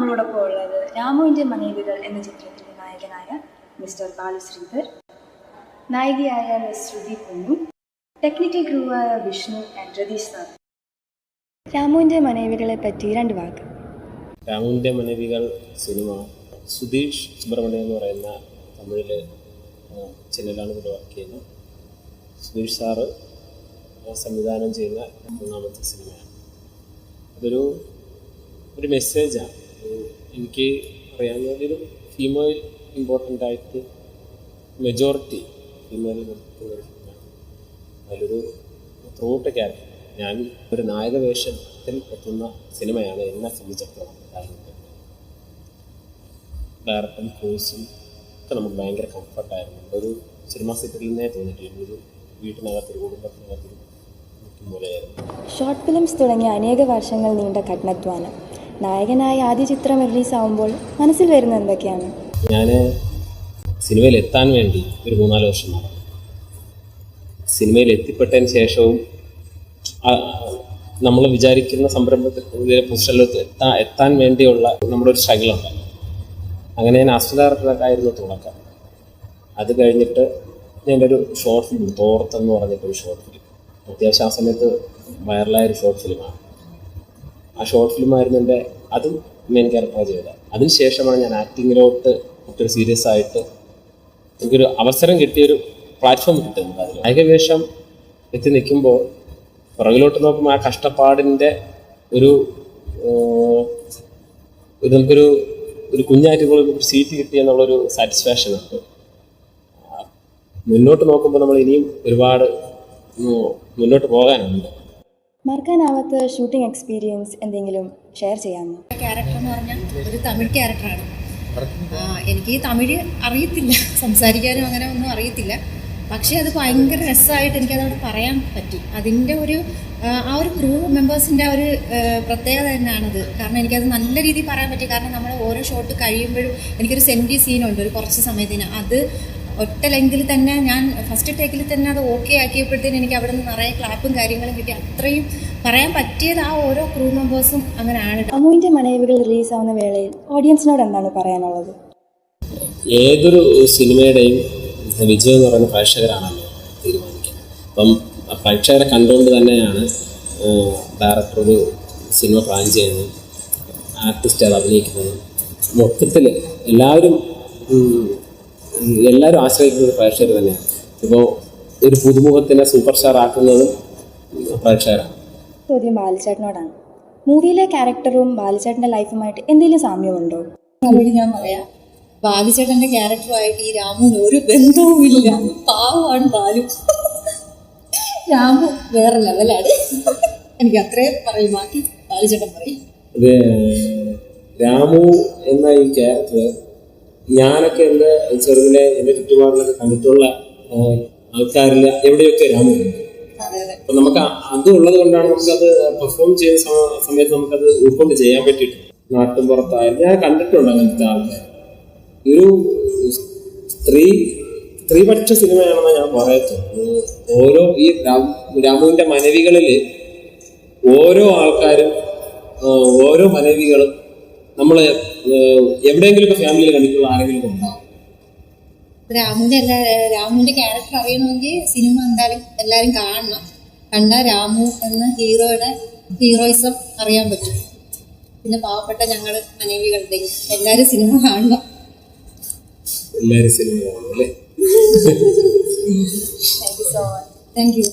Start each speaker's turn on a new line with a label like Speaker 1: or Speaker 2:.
Speaker 1: നമ്മളോടൊപ്പം ഉള്ളത് രാമുവിൻ്റെ മനേവികൾ എന്ന ചിത്രത്തിലെ നായകനായ മിസ്റ്റർ ബാലു ശ്രീധർ, നായികയായ മിസ് ശ്രുതി പൊന്നു, ടെക്നിക്കൽ ക്രൂവായ വിഷ്ണു ആൻഡ് രതീഷ് സാർ. രാമുവിൻ്റെ മനേവികളെ പറ്റി 2 വാക്ക്.
Speaker 2: രാമുവിൻ്റെ മനേവികൾ സിനിമ സുധീഷ് സുബ്രഹ്മണ്യം എന്ന് പറയുന്ന തമിഴിൽ ചെന്നൈയിലാണ് ഇവിടെ വർക്ക് ചെയ്യുന്നത്. സുധീഷ് സാറ് സംവിധാനം ചെയ്യുന്ന 3ാമത്തെ സിനിമയാണ്. അതൊരു മെസ്സേജാണ്. എനിക്ക് അറിയാവുന്നതിലും ഫീമെയിൽ ഇമ്പോർട്ടൻ്റ് ആയിട്ട് മെജോറിറ്റി ഫീമെയിൽ നിർത്തുന്ന സിനിമയാണ്. അതിലൊരു ത്രൂട്ട് ക്യാരക്ടർ ഞാൻ ഒരു നായക വേഷത്തിൽ എത്തുന്ന സിനിമയാണ് എന്നെ സംബന്ധിച്ചിടത്തോളം. ഡയറക്ടറും ക്രൂസും ഒക്കെ നമുക്ക് ഭയങ്കര കംഫർട്ടായിരുന്നു. ഒരു സിനിമ സെറ്റിൽ നിന്നേ തോന്നിയിട്ടില്ല, ഒരു വീട്ടിനകത്തൊരു കുടുംബത്തിനകത്തൊരു പോലെയായിരുന്നു.
Speaker 1: ഷോർട്ട് ഫിലിംസ് തുടങ്ങിയ അനേക വർഷങ്ങൾ നീണ്ട കഠിനാധ്വാനം. നായകനായ ആദ്യ ചിത്രം റിലീസാവുമ്പോൾ മനസ്സിൽ വരുന്ന എന്തൊക്കെയാണ്?
Speaker 2: ഞാൻ സിനിമയിൽ എത്താൻ വേണ്ടി ഒരു 3-4 വർഷം നടന്നു. സിനിമയിൽ എത്തിപ്പെട്ടതിന് ശേഷവും നമ്മൾ വിചാരിക്കുന്ന സംരംഭത്തിൽ പൊസിഷനിലേക്ക് എത്താൻ വേണ്ടിയുള്ള നമ്മുടെ ഒരു സ്ട്രഗിളുണ്ട്. അങ്ങനെ ഞാൻ അസ്വദാർത്ഥമായിരുന്നു തുടക്കം. അത് കഴിഞ്ഞിട്ട് ഞാൻ ഒരു ഷോർട്ട് ഫിലിം തോർത്തെന്ന് പറഞ്ഞിട്ടൊരു ഷോർട്ട് ഫിലിം, അത്യാവശ്യം ആ സമയത്ത് വൈറലായൊരു ഷോർട്ട് ഫിലിമാണ്. ആ ഷോർട്ട് ഫിലിമായിരുന്നു എൻ്റെ, അതും മെയിൻ ക്യാരക്ടറാണ് ചെയ്തത്. അതിനുശേഷമാണ് ഞാൻ ആക്ടിങ്ങിലോട്ട് മറ്റൊരു സീരിയസ് ആയിട്ട് എനിക്കൊരു അവസരം കിട്ടിയൊരു പ്ലാറ്റ്ഫോം കിട്ടുന്നത്. അതിൽ നായകവേഷം എത്തി നിൽക്കുമ്പോൾ പുറകിലോട്ട് നോക്കുമ്പോൾ ആ കഷ്ടപ്പാടിൻ്റെ നമുക്കൊരു കുഞ്ഞായിട്ട് ഒരു സീറ്റ് കിട്ടി എന്നുള്ളൊരു സാറ്റിസ്ഫാക്ഷൻ ഉണ്ട്. മുന്നോട്ട് നോക്കുമ്പോൾ നമ്മൾ ഇനിയും ഒരുപാട് മുന്നോട്ട് പോകാനുണ്ട്.
Speaker 1: മറക്കാനാവാത്ത ഷൂട്ടിംഗ് എക്സ്പീരിയൻസ് എന്തെങ്കിലും ഷെയർ ചെയ്യാമോ?
Speaker 3: ക്യാരക്ടർ എന്ന് പറഞ്ഞാൽ ഒരു തമിഴ് ക്യാരക്ടറാണ്. എനിക്ക് തമിഴ് അറിയത്തില്ല, സംസാരിക്കാനും അങ്ങനെ ഒന്നും അറിയത്തില്ല. പക്ഷേ അത് ഭയങ്കര രസമായിട്ട് എനിക്കതവിടെ പറയാൻ പറ്റി. അതിൻ്റെ ആ ഒരു ക്രൂ മെമ്പേഴ്സിൻ്റെ ഒരു പ്രത്യേകത തന്നെയാണത്. കാരണം എനിക്കത് നല്ല രീതിയിൽ പറയാൻ പറ്റി. കാരണം നമ്മൾ ഓരോ ഷോട്ട് കഴിയുമ്പോഴും എനിക്കൊരു സെൻറ്റി സീനുണ്ട് ഒരു കുറച്ച് സമയത്തിന്. അത് ഒറ്റ ലെങ്കിൽ തന്നെ ഞാൻ ഫസ്റ്റ് ടേക്കിൽ തന്നെ അത് ഓക്കെ ആക്കിയപ്പോഴത്തേനും എനിക്ക് അവിടെ നിന്ന് നിറയെ ക്ലാപ്പും കാര്യങ്ങളും കിട്ടി. അത്രയും പറയാൻ പറ്റിയത് ആ ഓരോ ക്രൂ മെമ്പേഴ്സും അങ്ങനെയാണ്.
Speaker 1: രാമുവിൻ്റെ മനേവികൾ റിലീസാവുന്ന വേളയിൽ ഓഡിയൻസിനോട് എന്താണ് പറയാനുള്ളത്?
Speaker 2: ഏതൊരു സിനിമയുടെയും വിജയം എന്ന് പറയുന്ന പ്രേക്ഷകരാണല്ലോ തീരുമാനിക്കുന്നത്. അപ്പം പ്രേക്ഷകരെ കണ്ടുകൊണ്ട് തന്നെയാണ് ഡയറക്ടർ ഒരു സിനിമ പ്ലാൻ ചെയ്യുന്നതും ആർട്ടിസ്റ്റ് അത് അഭിനയിക്കുന്നതും. മൊത്തത്തിൽ എല്ലാവരും ആശ്രയിക്കുന്നത് പ്രേക്ഷകർ തന്നെയാണ്. ഇപ്പോൾ ഒരു പുതുമുഖത്തിനെ സൂപ്പർ സ്റ്റാർ ആക്കുന്നതും പ്രേക്ഷകരാണ്.
Speaker 1: ചോദ്യം ബാലുചേട്ടനോടാണ്. മൂവിയിലെ ക്യാരക്ടറും ബാലുചേട്ടൻ്റെ ലൈഫുമായിട്ട് എന്തെങ്കിലും സാമ്യമുണ്ടോ?
Speaker 3: അതുകൊണ്ട് ഞാൻ പറയാം, ബാലുചേട്ടൻ്റെ ക്യാരക്ടറുമായിട്ട് ഈ രാമുവിന് ഒരു ബന്ധവുമില്ല. പാവമാണ് ബാലു. രാമു വേറെ ലെവലാണ്. എനിക്ക് അത്രയും പറയും, ബാക്കി ബാലുചേട്ടൻ പറയും.
Speaker 2: രാമു എന്ന ഈ ക്യാരക്ടർ ഞാനൊക്കെ എൻ്റെ ചെറുതിലെ എൻ്റെ ചുറ്റുപാടിലൊക്കെ കണ്ടിട്ടുള്ള ആൾക്കാരിൽ എവിടെയൊക്കെ രാമു ഉണ്ട്. അപ്പം നമുക്ക് അത് ഉള്ളത് കൊണ്ടാണ് നമുക്കത് പെർഫോം ചെയ്യുന്ന സമയത്ത് നമുക്കത് ഉൾക്കൊണ്ട് ചെയ്യാൻ പറ്റിയിട്ടുണ്ട്. നാട്ടും പുറത്തായാലും ഞാൻ കണ്ടിട്ടുണ്ട് അങ്ങനത്തെ ആൾക്കാർ. ഒരു സ്ത്രീപക്ഷ സിനിമയാണെന്ന് ഞാൻ പറയത്തുള്ളൂ. ഓരോ ഈ രാമുവിൻ്റെ മനവികളിൽ ഓരോ ആൾക്കാരും ഓരോ മനവികളും നമ്മൾ എവിടെയെങ്കിലും ഫാമിലിയിൽ കണ്ടിട്ടുള്ള ആരെങ്കിലും ഉണ്ടാവും.
Speaker 3: രാമുവിന്റെ ക്യാരക്ടർ അറിയണമെങ്കിൽ സിനിമ എന്തായാലും എല്ലാവരും കാണണം. കണ്ടാൽ രാമു എന്ന ഹീറോയുടെ ഹീറോയിസം അറിയാൻ പറ്റും. പിന്നെ പാവപ്പെട്ട ഞങ്ങൾ മനേവികളുടെ എല്ലാവരും സിനിമ കാണണം.
Speaker 2: എല്ലാവരും സിനിമ കാണണം അല്ലേ?
Speaker 3: Thank you.